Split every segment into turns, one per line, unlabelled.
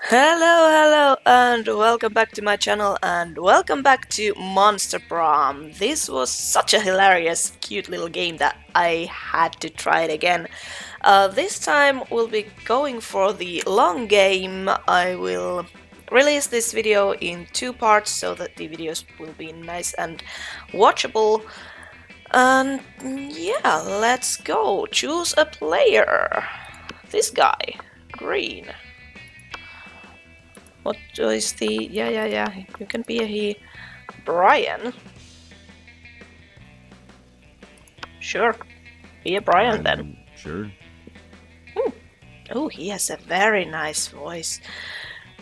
Hello, and welcome back to my channel, and welcome back to Monster Prom. This was such a hilarious, cute little game that I had to try it again. This time we'll be going for the long game. I will release this video in two parts so that the videos will be nice and watchable. And yeah, let's go. Choose a player. This guy, green. What is the... Yeah, you can be a he. Brian? Sure, be a Brian then.
Sure.
Oh, he has a very nice voice.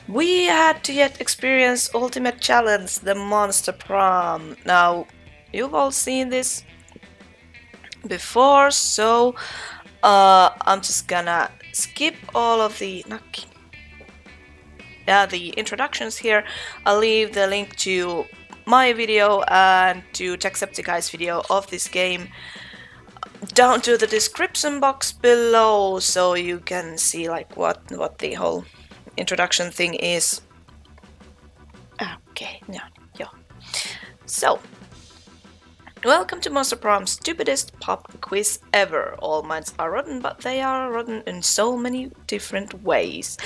We had to yet experience Ultimate Challenge, the Monster Prom. Now, you've all seen this before, so I'm just gonna skip all of the... the introductions here. I'll leave the link to my video and to Jacksepticeye's video of this game down to the description box below, so you can see like what the whole introduction thing is. Okay, yeah. So, welcome to Monster Prom's stupidest pop quiz ever. All minds are rotten, but they are rotten in so many different ways.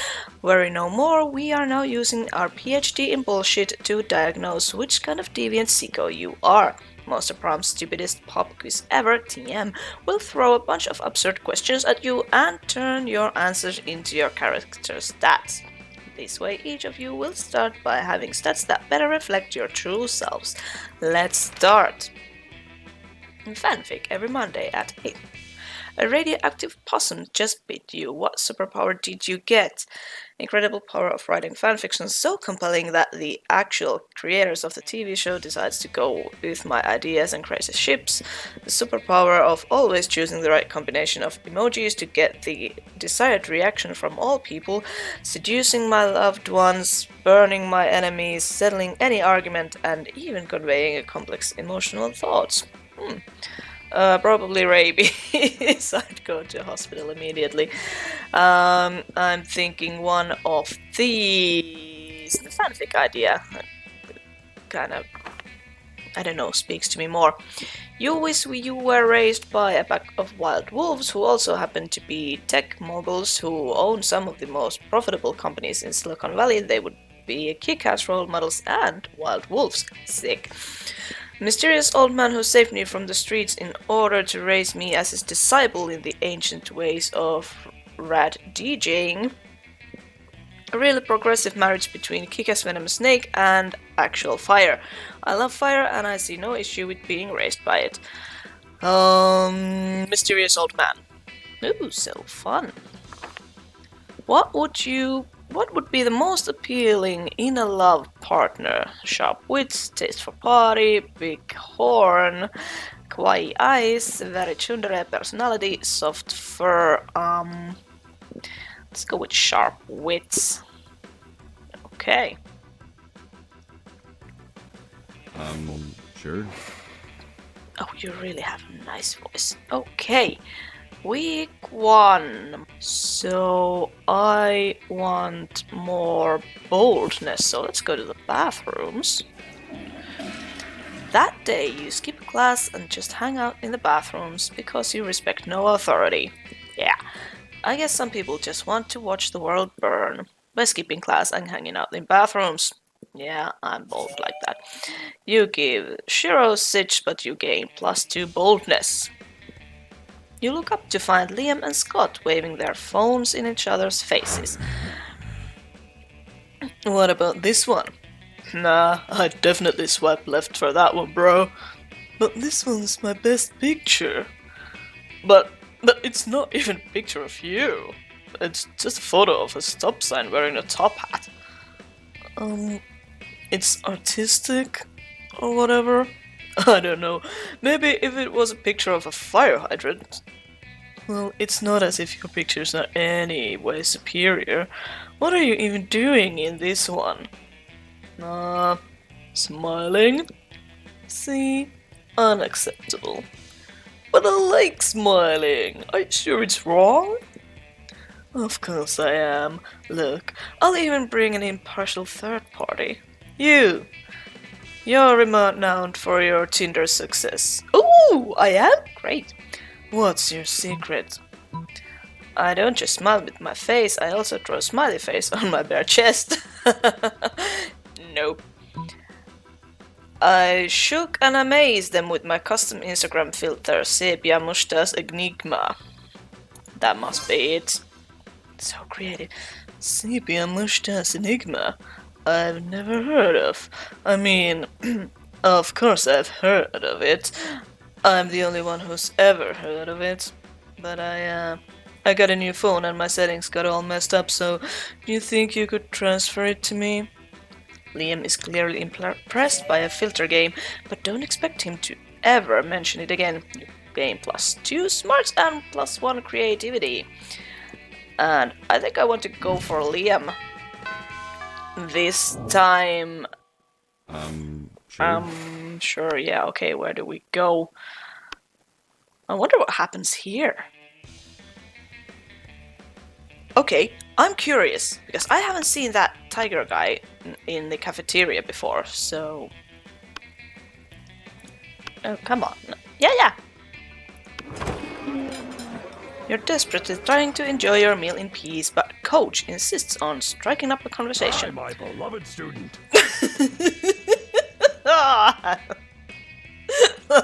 Worry no more, we are now using our PhD in bullshit to diagnose which kind of deviant sicko you are. Monster Prom's stupidest pop quiz ever, TM, will throw a bunch of absurd questions at you and turn your answers into your character stats. This way, each of you will start by having stats that better reflect your true selves. Let's start! FANFIC every Monday at 8. A radioactive possum just bit you. What superpower did you get? Incredible power of writing fanfiction so compelling that the actual creators of the TV show decides to go with my ideas and crazy ships. The superpower of always choosing the right combination of emojis to get the desired reaction from all people. Seducing my loved ones, burning my enemies, settling any argument, and even conveying complex emotional thoughts. Probably rabies. I'd go to hospital immediately. I'm thinking one of these. The fanfic idea kind of, I don't know, speaks to me more. You wish you were raised by a pack of wild wolves who also happen to be tech moguls who own some of the most profitable companies in Silicon Valley. They would be kick-ass role models and wild wolves. Sick. Mysterious old man who saved me from the streets in order to raise me as his disciple in the ancient ways of ReettaJing. A really progressive marriage between kick-ass venomous snake and actual fire. I love fire and I see no issue with being raised by it. Mysterious old man. Ooh, so fun. What would be the most appealing in a love partner? Sharp wits, taste for party, big horn, kawaii eyes, very tsundere personality, soft fur. Let's go with sharp wits. Okay.
Sure.
Oh, you really have a nice voice. Okay. Week 1. So I want more boldness, so let's go to the bathrooms. That day you skip class and just hang out in the bathrooms because you respect no authority. Yeah, I guess some people just want to watch the world burn by skipping class and hanging out in bathrooms. Yeah, I'm bold like that. You give Shiro sitch, but you gain +2 boldness. You look up to find Liam and Scott waving their phones in each other's faces. What about this one? Nah, I'd definitely swipe left for that one, bro. But this one's my best picture. But it's not even a picture of you. It's just a photo of a stop sign wearing a top hat. It's artistic or whatever. I don't know. Maybe if it was a picture of a fire hydrant. Well, it's not as if your pictures are any way superior. What are you even doing in this one? Smiling? See? Unacceptable. But I like smiling. Are you sure it's wrong? Of course I am. Look, I'll even bring an impartial third party. You're renowned for your Tinder success. Ooh, I am? Great. What's your secret? I don't just smile with my face, I also draw a smiley face on my bare chest. Nope. I shook and amazed them with my custom Instagram filter, Sepia Mustache Enigma. That must be it. So creative. Sepia Mustache Enigma. I've never heard of. I mean, of course I've heard of it. I'm the only one who's ever heard of it. But I got a new phone and my settings got all messed up, so you think you could transfer it to me? Liam is clearly impressed by a filter game, but don't expect him to ever mention it again. You gain +2 smarts and +1 creativity. And I think I want to go for Liam. This time...
Sure.
Sure, yeah, okay, where do we go? I wonder what happens here. Okay, I'm curious, because I haven't seen that tiger guy in the cafeteria before, so... Oh, come on. Yeah! You're desperately trying to enjoy your meal in peace, but Coach insists on striking up a conversation.
My beloved student.
I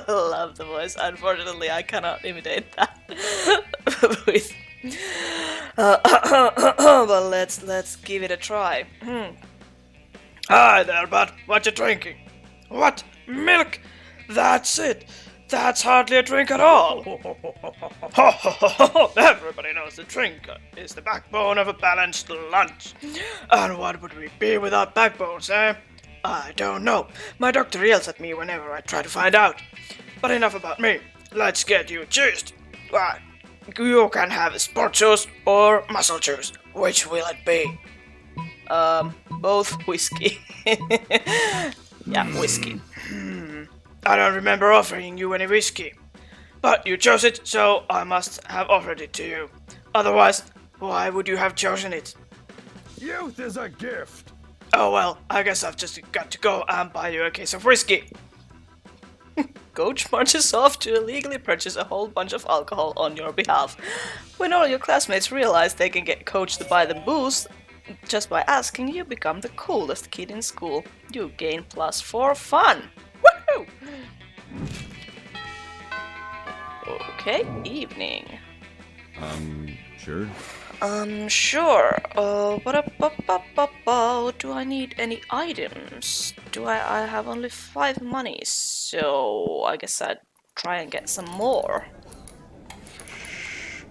love the voice. Unfortunately, I cannot imitate that. But let's give it a try. Hi there, bud. What you drinking? What? Milk? That's it. That's hardly a drink at all. Everybody knows the drink is the backbone of a balanced lunch. And what would we be without backbones, eh? I don't know. My doctor yells at me whenever I try to find out. But enough about me. Let's get you juiced. Right. You can have sport juice or muscle juice. Which will it be? Both whiskey. Yeah, whiskey. I don't remember offering you any whiskey. But you chose it, so I must have offered it to you. Otherwise, why would you have chosen it?
Youth is a gift.
Oh well, I guess I've just got to go and buy you a case of whiskey. Coach marches off to illegally purchase a whole bunch of alcohol on your behalf. When all your classmates realize they can get Coach to buy them booze just by asking, you become the coolest kid in school. You gain +4 fun. Woohoo! Okay, evening.
Sure.
Sure. Do I need any items? I have only 5 monies, so I guess I'd try and get some more.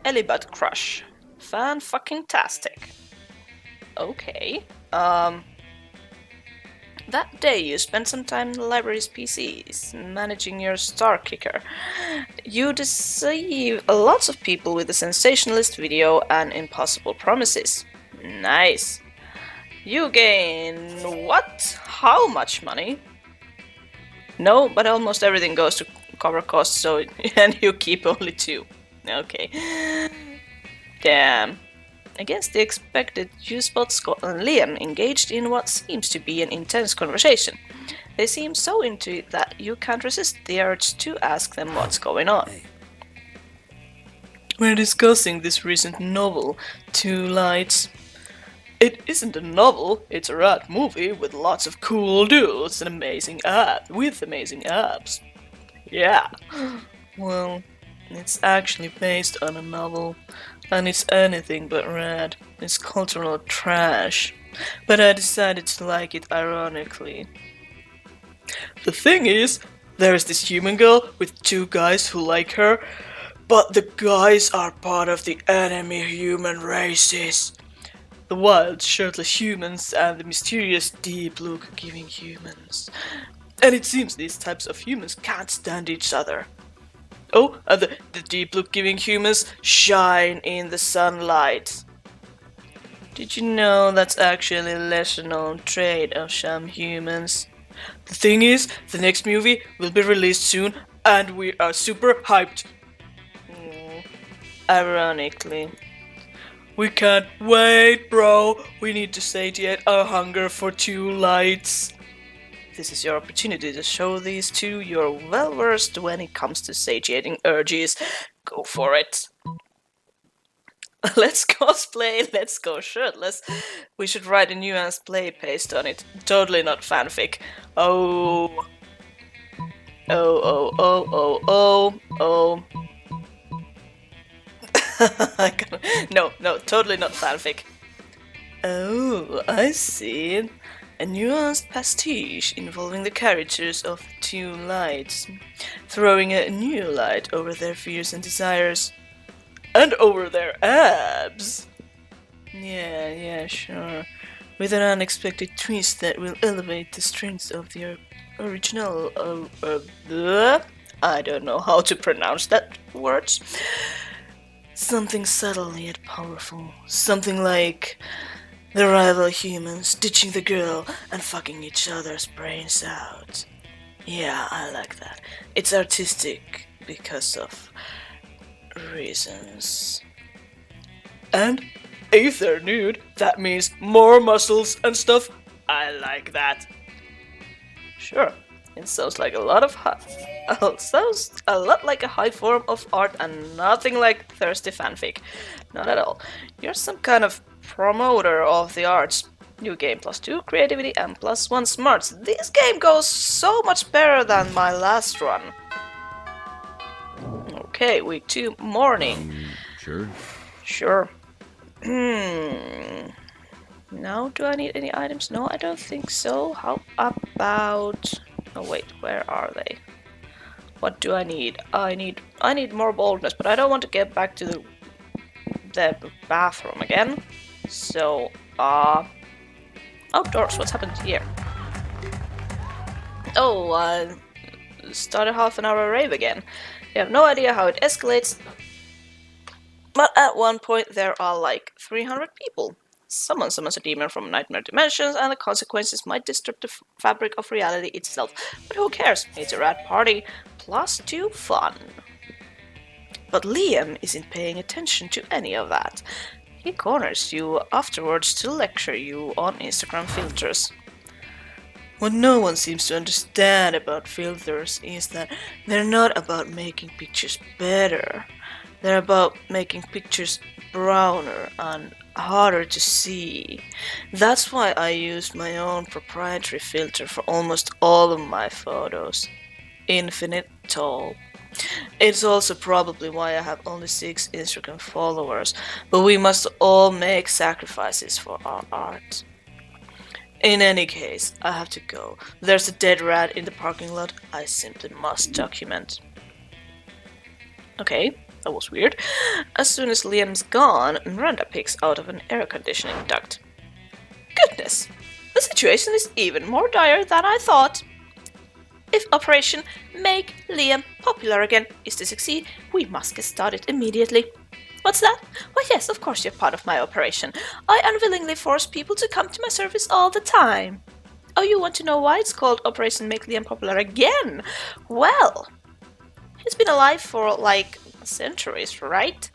Elibut Crush. Fan-fucking-tastic. Okay. That day you spent some time in the library's PCs, managing your star kicker. You deceive lots of people with a sensationalist video and impossible promises. Nice. You gain what? How much money? No, but almost everything goes to cover costs, so and you keep only 2. Okay. Damn. Against the expected, you spot Scott and Liam engaged in what seems to be an intense conversation. They seem so into it that you can't resist the urge to ask them what's going on. We're discussing this recent novel, Two Lights. It isn't a novel, it's a rad movie with lots of cool dudes and amazing abs. Yeah. Well, it's actually based on a novel. And it's anything but rad. It's cultural trash. But I decided to like it ironically. The thing is, there's this human girl with 2 guys who like her, but the guys are part of the enemy human races. The wild, shirtless humans and the mysterious, deep look-giving humans. And it seems these types of humans can't stand each other. Oh, and the deep look-giving humans shine in the sunlight. Did you know that's actually a lesser-known trait of some humans? The thing is, the next movie will be released soon, and we are super hyped. Ironically. We can't wait, bro. We need to satiate our hunger for two lights. This is your opportunity to show these two you're well versed when it comes to satiating urges. Go for it. Let's cosplay, let's go shirtless. We should write a nuanced play based on it. Totally not fanfic. Oh. No, totally not fanfic. Oh, I see. A nuanced pastiche involving the characters of two lights, throwing a new light over their fears and desires. And over their abs! Yeah, sure. With an unexpected twist that will elevate the strength of the original. I don't know how to pronounce that word. Something subtle yet powerful. Something like the rival humans ditching the girl and fucking each other's brains out. Yeah, I like that. It's artistic because of reasons. And if they're nude, that means more muscles and stuff. I like that. Sure, it sounds like a lot like a high form of art and nothing like thirsty fanfic. Not at all. You're some kind of promoter of the arts. New game +2 creativity and +1 smarts. This game goes so much better than my last run. Okay, week 2 morning. Sure. Now, do I need any items? No, I don't think so. How about... Oh wait, where are they? What do I need? I need more boldness, but I don't want to get back to the bathroom again. So, outdoors, what's happened here? Oh, I started half an hour rave again. You have no idea how it escalates, but at one point there are like 300 people. Someone summons a demon from nightmare dimensions, and the consequences might disrupt the fabric of reality itself. But who cares? It's a rad party, +2 fun. But Liam isn't paying attention to any of that. He corners you afterwards to lecture you on Instagram filters. What no one seems to understand about filters is that they're not about making pictures better. They're about making pictures browner and harder to see. That's why I used my own proprietary filter for almost all of my photos. Infinite Tall. It's also probably why I have only 6 Instagram followers, but we must all make sacrifices for our art. In any case, I have to go. There's a dead rat in the parking lot I simply must document. Okay, that was weird. As soon as Liam's gone, Miranda peeks out of an air conditioning duct. Goodness, the situation is even more dire than I thought. If Operation Make Liam Popular Again is to succeed, we must get started immediately. What's that? Why yes, of course you're part of my operation. I unwillingly force people to come to my service all the time. Oh, you want to know why it's called Operation Make Liam Popular Again? Well, he's been alive for like centuries, right?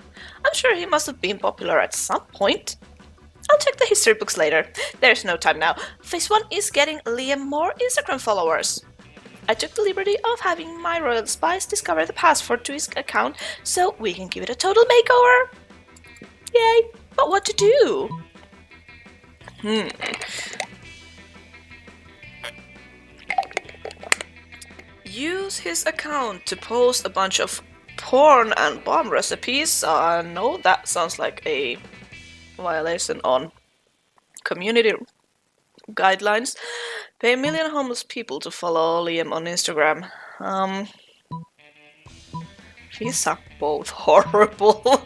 I'm sure he must have been popular at some point. I'll check the history books later. There's no time now. Phase 1 is getting Liam more Instagram followers. I took the liberty of having my royal spies discover the password to his account so we can give it a total makeover. Yay! But what to do? Use his account to post a bunch of porn and bomb recipes. No, that sounds like a violation on community guidelines. Pay 1 million homeless people to follow Liam on Instagram. These are both horrible.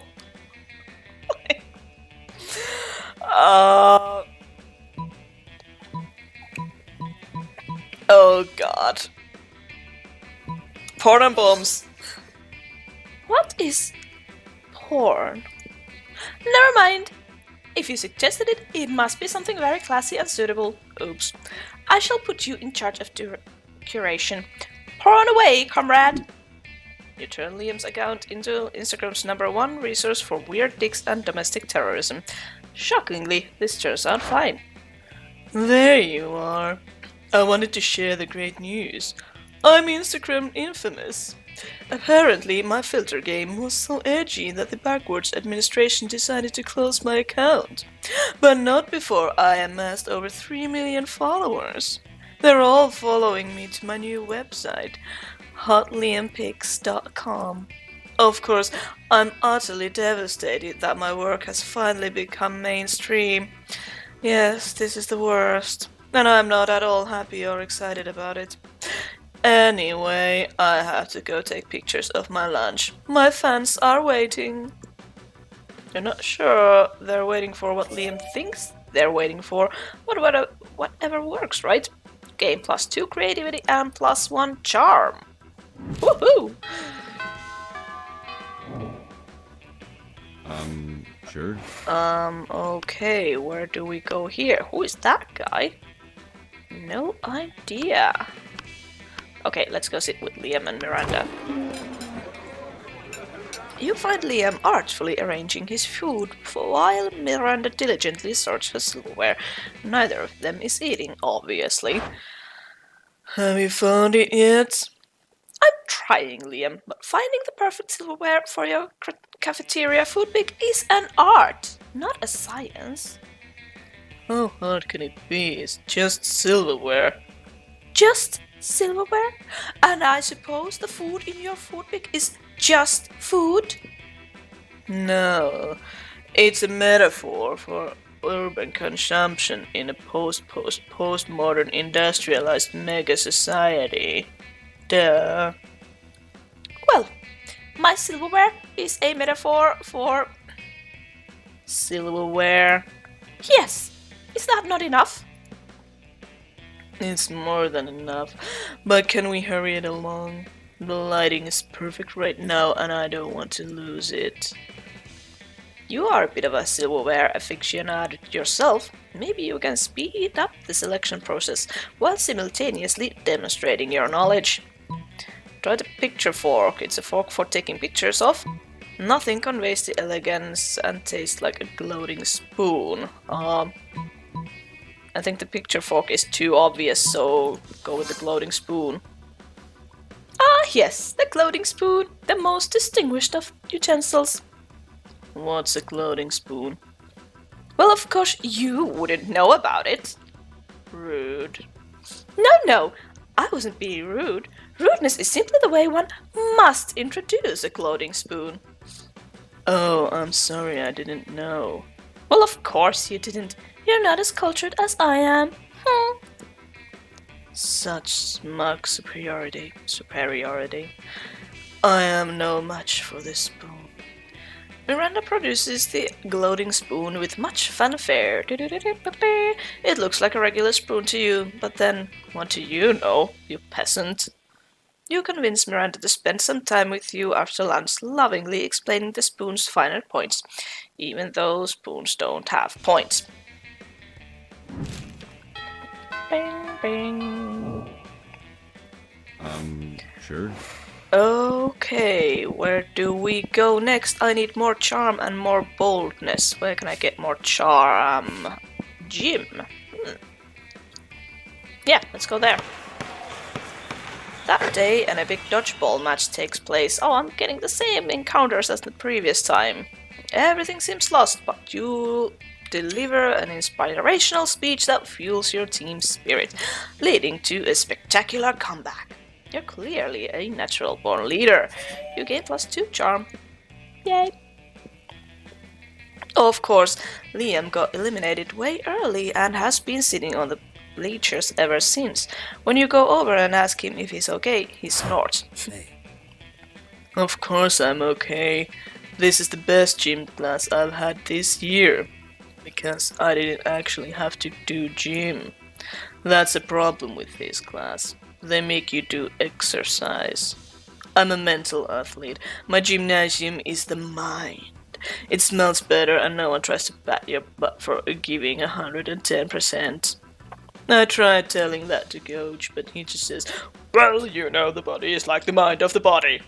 Oh god. Porn and bombs. What is porn? Never mind. If you suggested it, it must be something very classy and suitable. Oops. I shall put you in charge of curation. Porn away, comrade! You turn Liam's account into Instagram's #1 resource for weird dicks and domestic terrorism. Shockingly, this turns out fine. There you are. I wanted to share the great news. I'm Instagram infamous. Apparently, my filter game was so edgy that the backwards administration decided to close my account. But not before I amassed over 3 million followers. They're all following me to my new website, hotliampics.com. Of course, I'm utterly devastated that my work has finally become mainstream. Yes, this is the worst, and I'm not at all happy or excited about it. Anyway, I have to go take pictures of my lunch. My fans are waiting. You're not sure they're waiting for what Liam thinks they're waiting for, but whatever works, right? Game +2 creativity and +1 charm. Woohoo!
Sure.
Okay, where do we go here? Who is that guy? No idea. Okay, let's go sit with Liam and Miranda. You find Liam artfully arranging his food while Miranda diligently sorts her silverware. Neither of them is eating, obviously. Have you found it yet? I'm trying, Liam, but finding the perfect silverware for your cafeteria food pick is an art, not a science. How hard can it be? It's just silverware. Just silverware? And I suppose the food in your food pick is just food? No, it's a metaphor for urban consumption in a postmodern industrialized mega society. Duh. Well, my silverware is a metaphor for silverware. Yes, is that not enough? It's more than enough, but can we hurry it along? The lighting is perfect right now and I don't want to lose it. You are a bit of a silverware aficionado yourself. Maybe you can speed up the selection process while simultaneously demonstrating your knowledge. Try the picture fork. It's a fork for taking pictures of. Nothing conveys the elegance and tastes like a gloating spoon. I think the picture fork is too obvious, so go with the gloating spoon. Ah, yes, the gloating spoon, the most distinguished of utensils. What's a gloating spoon? Well, of course, you wouldn't know about it. Rude. No, I wasn't being rude. Rudeness is simply the way one must introduce a gloating spoon. Oh, I'm sorry, I didn't know. Well, of course you didn't. You're not as cultured as I am. Such smug superiority. I am no match for this spoon. Miranda produces the gloating spoon with much fanfare. It looks like a regular spoon to you, but then, what do you know, you peasant? You convince Miranda to spend some time with you after lunch, lovingly explaining the spoon's finer points, even though spoons don't have points. Bing, bing.
Sure.
Okay, where do we go next? I need more charm and more boldness. Where can I get more charm? Gym. Yeah, let's go there. That day, and a big dodgeball match takes place. Oh, I'm getting the same encounters as the previous time. Everything seems lost, but you deliver an inspirational speech that fuels your team's spirit, leading to a spectacular comeback. You're clearly a natural-born leader. You gain +2 charm. Yay! Of course, Liam got eliminated way early and has been sitting on the bleachers ever since. When you go over and ask him if he's okay, he snorts. Of course I'm okay. This is the best gym class I've had this year. Because I didn't actually have to do gym. That's a problem with this class. They make you do exercise. I'm a mental athlete. My gymnasium is the mind. It smells better and no one tries to pat your butt for giving 110%. I tried telling that to Coach, but he just says, well, you know, the body is like the mind of the body.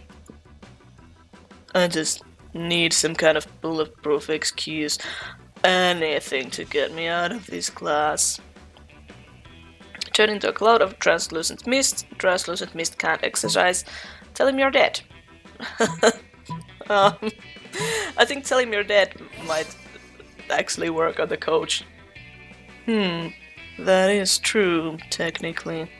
I just need some kind of bulletproof excuse. Anything to get me out of this class. Turn into a cloud of translucent mist. Translucent mist can't exercise. Tell him you're dead. I think tell him you're dead might actually work on the coach. That is true, technically.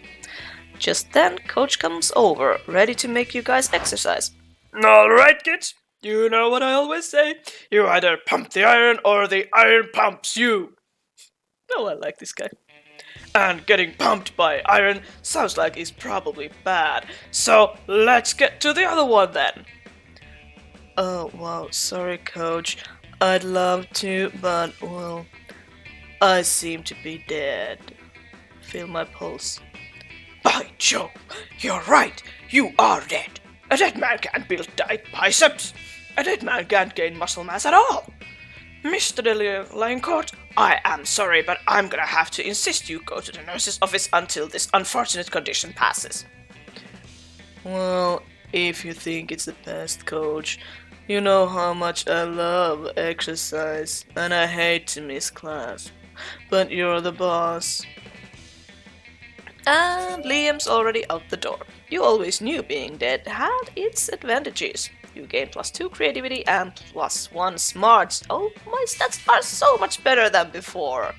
Just then, coach comes over, ready to make you guys exercise. Alright, kids. You know what I always say. You either pump the iron or the iron pumps you. Oh, I like this guy. And getting pumped by iron sounds like it's probably bad. So let's get to the other one then. Oh, wow, sorry, coach. I'd love to, but, well, I seem to be dead. Feel my pulse. By Jove, you're right. You are dead. A dead man can't build tight biceps. A dead man can't gain muscle mass at all. Mr. Deliancourt, I am sorry, but I'm gonna have to insist you go to the nurse's office until this unfortunate condition passes. Well, if you think it's the best, coach. You know how much I love exercise, and I hate to miss class. But you're the boss. And Liam's already out the door. You always knew being dead had its advantages. You gain +2 creativity and +1 smarts. Oh, my stats are so much better than before.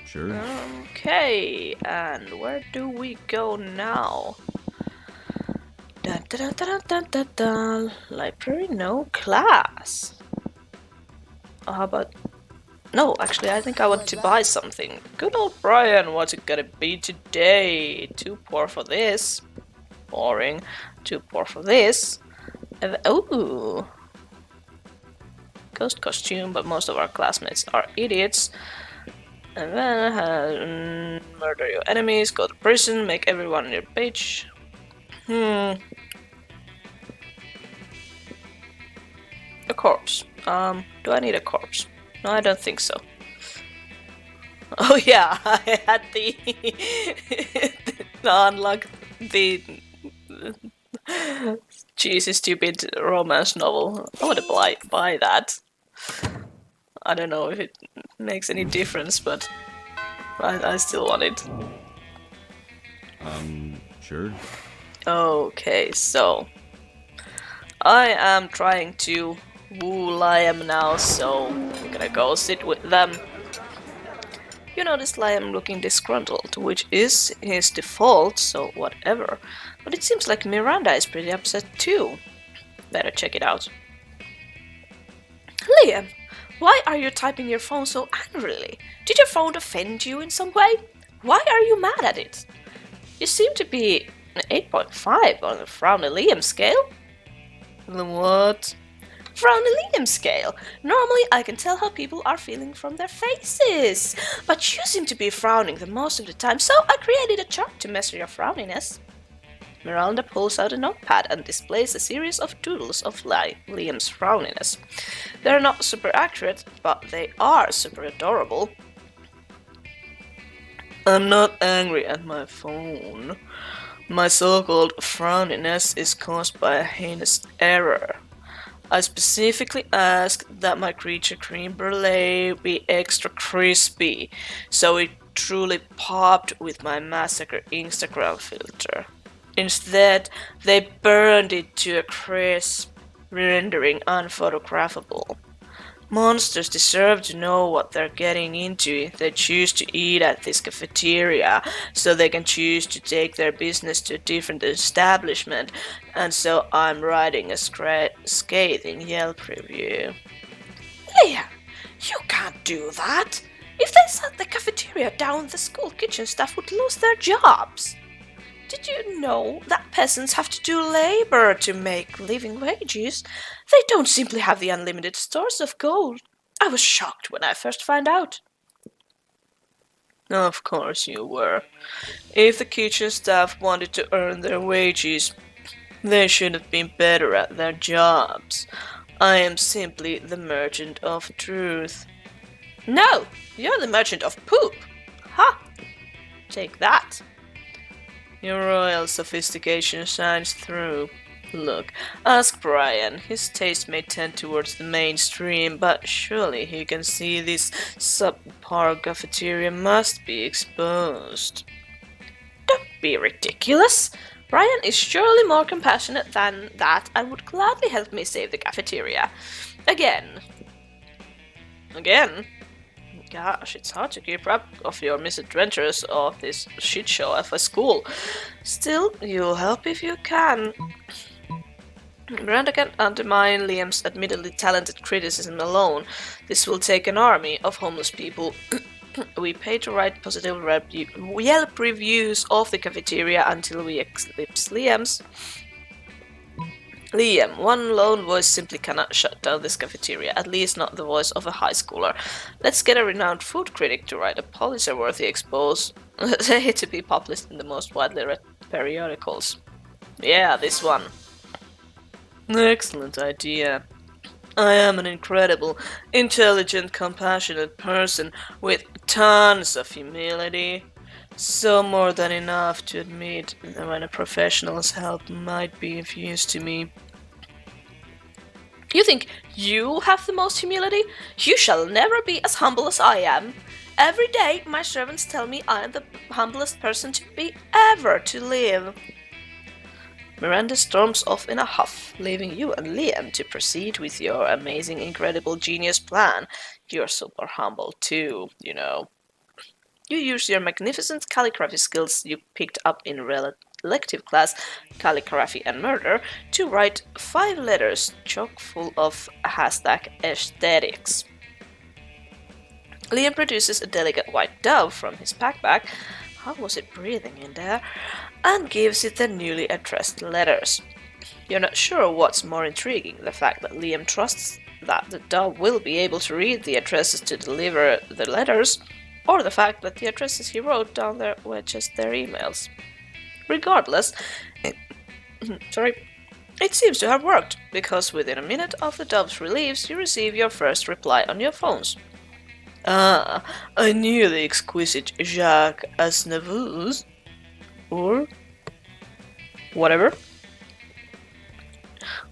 Sure.
Okay, and where do we go now? Dun, dun, dun, dun, dun, dun. Library, no class. How about... No, actually, I think I want to buy something. Good old Brian, what's it gonna be today? Too poor for this. Boring. Too poor for this. Ooh. Ghost costume, but most of our classmates are idiots. And then murder your enemies, go to prison, make everyone on your page. A corpse. Do I need a corpse? No, I don't think so. Oh yeah, I had the unlock the cheesy stupid romance novel. I want to buy that. I don't know if it makes any difference, but I still want it.
Sure.
Okay, so I am trying to woo Liam now, so I'm gonna go sit with them. You notice Liam looking disgruntled, which is his default, so whatever. But it seems like Miranda is pretty upset too. Better check it out. Liam, why are you typing your phone so angrily? Did your phone offend you in some way? Why are you mad at it? You seem to be an 8.5 on the Frowny Liam scale. The what? Frowny Liam scale. Normally I can tell how people are feeling from their faces, but you seem to be frowning the most of the time, so I created a chart to measure your frowniness. Miranda pulls out a notepad and displays a series of doodles of Liam's frowniness. They're not super accurate, but they are super adorable. I'm not angry at my phone. My so-called frowniness is caused by a heinous error. I specifically asked that my creature cream brulee be extra crispy, so it truly popped with my massacre Instagram filter. Instead, they burned it to a crisp, rendering unphotographable. Monsters deserve to know what they're getting into if they choose to eat at this cafeteria, so they can choose to take their business to a different establishment, and so I'm writing a scathing Yelp review. Liam, you can't do that! If they shut the cafeteria down, the school kitchen staff would lose their jobs. Did you know that peasants have to do labor to make living wages? They don't simply have the unlimited stores of gold. I was shocked when I first found out. Of course you were. If the kitchen staff wanted to earn their wages, they should have been better at their jobs. I am simply the merchant of truth. No, you're the merchant of poop. Ha! Take that. Your royal sophistication shines through. Look, ask Brian. His taste may tend towards the mainstream, but surely he can see this subpar cafeteria must be exposed. Don't be ridiculous. Brian is surely more compassionate than that and would gladly help me save the cafeteria. Again. Gosh, it's hard to keep up of your misadventures of this shit show of a school. Still, you'll help if you can. Miranda can't undermine Liam's admittedly talented criticism alone. This will take an army of homeless people. We pay to write positive Yelp reviews of the cafeteria until we eclipse Liam's. Liam, one lone voice simply cannot shut down this cafeteria, at least not the voice of a high schooler. Let's get a renowned food critic to write a Pulitzer-worthy expose to be published in the most widely read periodicals. Yeah, this one. Excellent idea. I am an incredible, intelligent, compassionate person with tons of humility. So more than enough to admit when a professional's help might be of use to me. You think you have the most humility? You shall never be as humble as I am. Every day my servants tell me I am the humblest person to be ever to live. Miranda storms off in a huff, leaving you and Liam to proceed with your amazing, incredible, genius plan. You're super humble too, you know. You use your magnificent calligraphy skills you picked up in elective class, calligraphy and murder, to write 5 letters chock full of #aesthetics. Liam produces a delicate white dove from his backpack. How was it breathing in there? And gives it the newly addressed letters. You're not sure what's more intriguing, the fact that Liam trusts that the dove will be able to read the addresses to deliver the letters, or the fact that the addresses he wrote down there were just their emails. Regardless, it seems to have worked, because within a minute of the dove's release, you receive your first reply on your phones. Ah, I knew the exquisite Jacques Aznavour's, or whatever,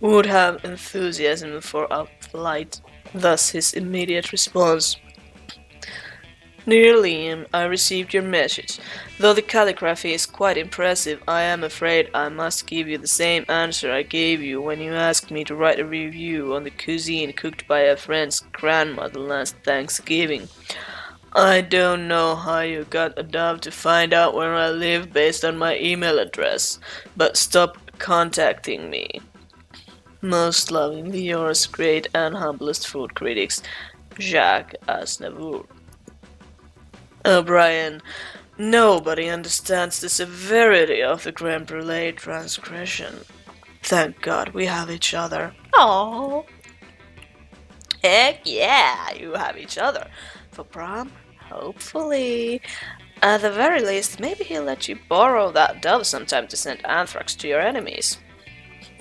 would have enthusiasm for a flight. Thus his immediate response. Dear Liam, I received your message. Though the calligraphy is quite impressive, I am afraid I must give you the same answer I gave you when you asked me to write a review on the cuisine cooked by a friend's grandmother last Thanksgiving. I don't know how you got a dove to find out where I live based on my email address, but stop contacting me. Most lovingly yours, great and humblest food critics, Jacques Aznavour. Oh, Brian, nobody understands the severity of the creme brulee transgression. Thank God we have each other. Oh, heck yeah, you have each other. For prom, hopefully. At the very least, maybe he'll let you borrow that dove sometime to send anthrax to your enemies.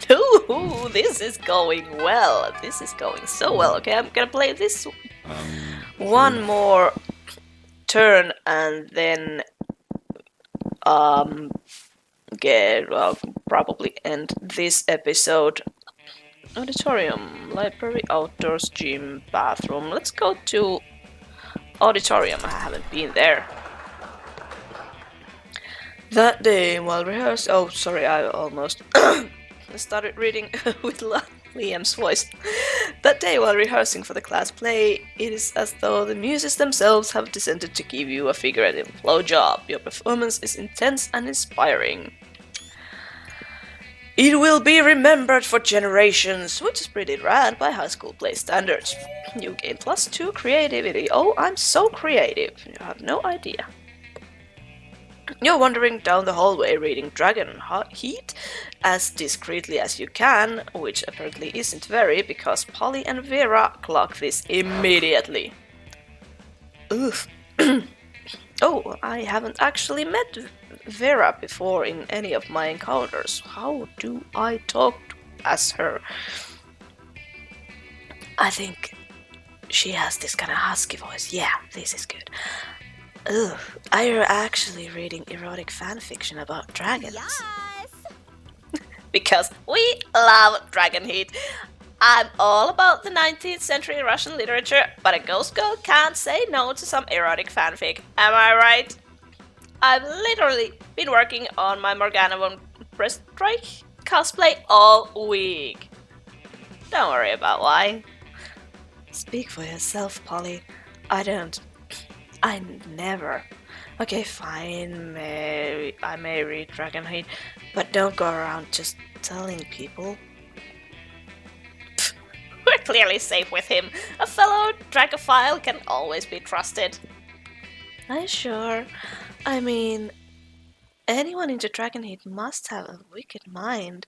Ooh, this is going well. This is going so well. Okay, I'm gonna play this one more turn and then probably end this episode. Auditorium, library, outdoors, gym, bathroom. Let's go to auditorium. I haven't been there. That day while rehearsing, oh sorry, I almost started reading with Liam's voice. That day while rehearsing for the class play, it is as though the muses themselves have descended to give you a figurative blowjob. Your performance is intense and inspiring. It will be remembered for generations, which is pretty rad by high school play standards. You gain +2 creativity. Oh, I'm so creative. You have no idea. You're wandering down the hallway reading Dragon Heat as discreetly as you can, which apparently isn't very, because Polly and Vera clock this immediately. Oof. Oh, I haven't actually met Vera before in any of my encounters. How do I talk as her? I think she has this kind of husky voice. Yeah, this is good. Ugh, are you actually reading erotic fanfiction about dragons?
Yes!
Because we love Dragon Heat. I'm all about the 19th century Russian literature, but a ghost girl can't say no to some erotic fanfic. Am I right? I've literally been working on my Morgana von Brestreich cosplay all week. Don't worry about why. Speak for yourself, Polly. I don't. I never. Okay, fine. I may read Dragon Heat, but don't go around just telling people. We're clearly safe with him. A fellow dragophile can always be trusted. Are you sure? I mean, anyone into Dragon Heat must have a wicked mind.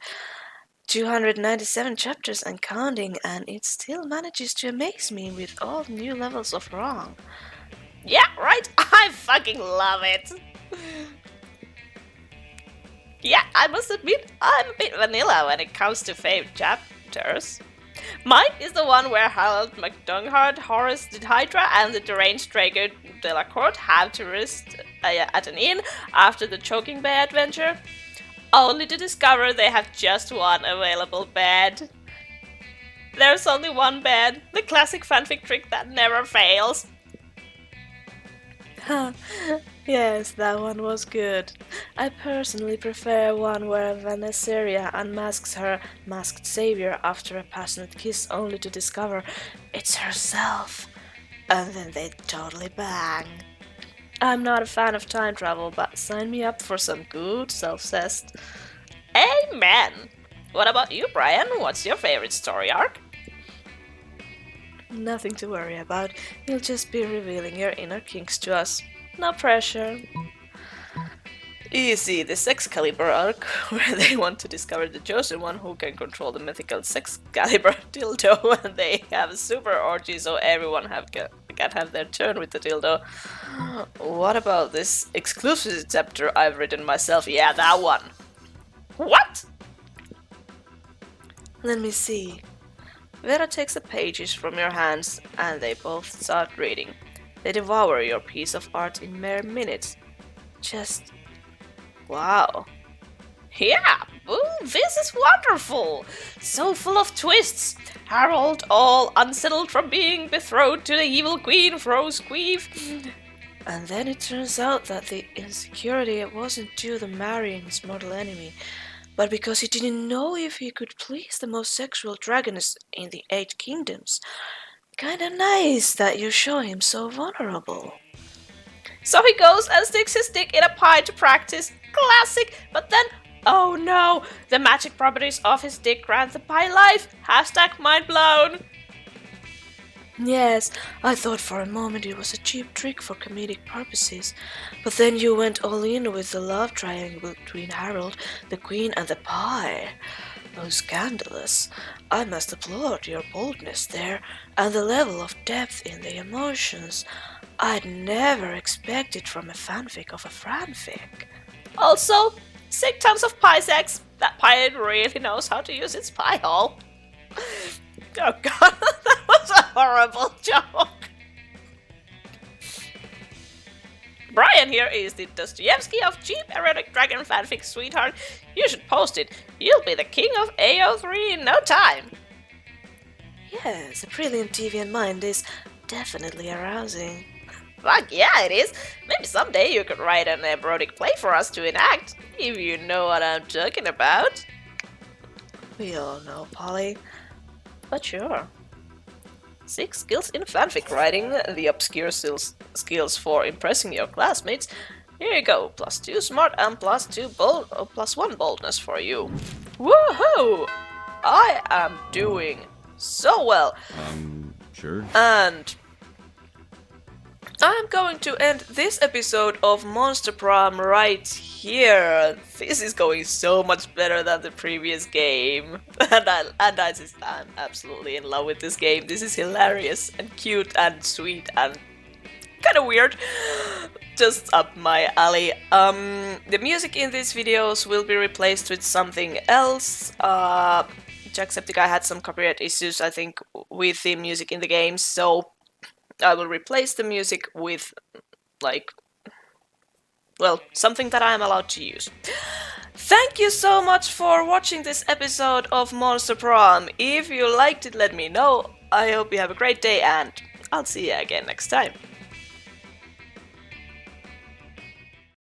297 chapters and counting, and it still manages to amaze me with all new levels of wrong. Yeah, right? I fucking love it! Yeah, I must admit, I'm a bit vanilla when it comes to favorite chapters. Mine is the one where Harold MacDunhard, Horace the Hydra, and the deranged Draco Delacourt have to rest at an inn after the choking bear adventure, only to discover they have just one available bed. There's only one bed, the classic fanfic trick that never fails. Yes, that one was good. I personally prefer one where Vanessaria unmasks her masked savior after a passionate kiss only to discover it's herself. And then they totally bang. I'm not a fan of time travel, but sign me up for some good self-cest. Amen! What about you, Brian? What's your favorite story arc? Nothing to worry about. You'll just be revealing your inner kinks to us. No pressure. Easy, the Sexcalibur arc, where they want to discover the chosen one who can control the mythical Sexcalibur dildo, and they have a super orgy so everyone can have their turn with the dildo. What about this exclusive chapter I've written myself? Yeah, that one. What? Let me see. Vera takes the pages from your hands and they both start reading. They devour your piece of art in mere minutes. Just wow. Yeah, ooh, this is wonderful! So full of twists. Harold, all unsettled from being betrothed to the evil queen, throws queef. And then it turns out that the insecurity wasn't due to marrying his mortal enemy, but because he didn't know if he could please the most sexual dragoness in the 8 kingdoms. Kinda nice that you show him so vulnerable. So he goes and sticks his dick in a pie to practice. Classic! But then, oh no! The magic properties of his dick grant the pie life! Hashtag mind blown! Yes, I thought for a moment it was a cheap trick for comedic purposes, but then you went all in with the love triangle between Harold, the Queen, and the pie. Oh, scandalous. I must applaud your boldness there, and the level of depth in the emotions. I'd never expect it from a fanfic of a fanfic. Also, sick tons of pie sex. That pie really knows how to use its pie hole. Oh god, that was a horrible joke. Brian here is the Dostoevsky of cheap erotic dragon fanfic, sweetheart. You should post it. You'll be the king of AO3 in no time. Yes, a brilliant deviant mind is definitely arousing. Fuck yeah, it is. Maybe someday you could write an erotic play for us to enact, if you know what I'm talking about. We all know, Polly. But sure. 6 skills in fanfic writing, the obscure skills for impressing your classmates. Here you go, +2 smart and +1 boldness for you. Woohoo! I am doing so well.
Sure.
And I'm going to end this episode of Monster Prom right here. This is going so much better than the previous game. and I'm absolutely in love with this game. This is hilarious and cute and sweet and kind of weird. Just up my alley. The music in these videos will be replaced with something else. Jacksepticeye had some copyright issues, I think, with the music in the game, so I will replace the music with, like, well, something that I am allowed to use. Thank you so much for watching this episode of Monster Prom. If you liked it, let me know. I hope you have a great day, and I'll see you again next time.